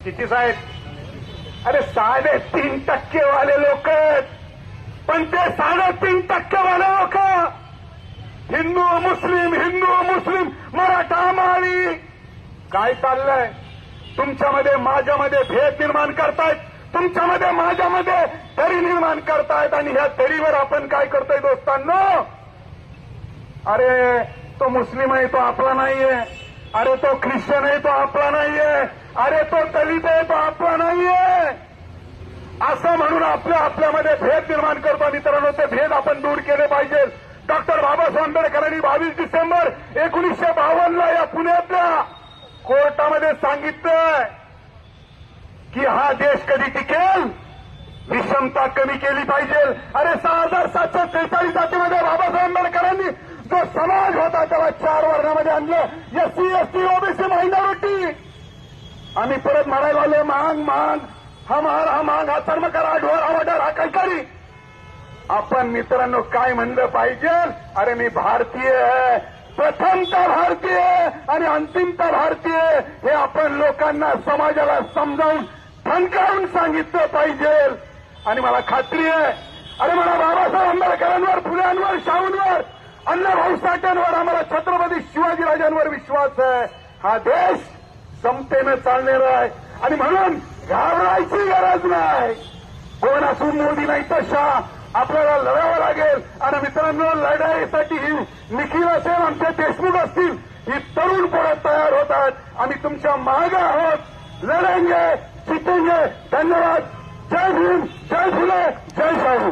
किती साहेब? अरे 3.5% वाले लोक, पण ते 3.5% वाले लोक हिंदू मुस्लिम मराठा माळी काय चाललंय? तुमच्यामध्ये माझ्यामध्ये भेद निर्माण करतायत, तुमच्यामध्ये माझ्यामध्ये दरी निर्माण करतायत आणि ह्या दरीवर आपण काय करतोय दोस्तांनो? अरे तो मुस्लिम आहे तो आपला नाहीये, अरे तो ख्रिश्चन आहे तो आपला नाहीये, अरे तो दलित आहे तो आपला नाहीये, असं म्हणून आपल्यामध्ये भेद निर्माण करतो. मित्रांनो, ते भेद आपण दूर केले पाहिजे. डॉक्टर बाबासाहेब आंबेडकरांनी 22 डिसेंबर 1952 या पुण्यातल्या कोर्टामध्ये सांगितलं की हा देश कधी टिकेल, विषमता कमी केली पाहिजे. अरे 6743 जातीमध्ये बाबासाहेब आंबेडकरांनी जो समाज होता त्याला 4 वर्णामध्ये आणलं, एससी एसटी ओबीसी मायनॉरिटी. आम्ही परत म्हणायला आलो मांग हा मांग हा चर्मकार हा ढोर हा वडार हा कैकारी. आपण मित्रांनो काय म्हणलं पाहिजे? अरे मी भारतीय आहे, प्रथमता भारतीय आणि अंतिमता भारतीय, हे आपण लोकांना समाजाला समजावून ठणकावून सांगितलं पाहिजे. आणि मला खात्री आहे, अरे मला बाबासाहेब आंबेडकरांवर, फुल्यांवर, शाहूंवर, अण्णाभाऊ साठ्यांवर, आम्हाला छत्रपती शिवाजीराजांवर विश्वास आहे. हा देश समतेनं चाललेला आहे आणि म्हणून घाबरायची गरज नाही. कोण असून मोदी नाही तर शाह, आपल्याला लढावं लागेल. आणि मित्रांनो, लढाईसाठी ही निखिल असेल, आमचे देशमुख असतील, ही तरुण पोरं तयार होतात. आम्ही तुमच्या मागे आहोत, लढेंगे, जितेंगे. धन्यवाद. जय भीम, जय फुले, जय शाहू.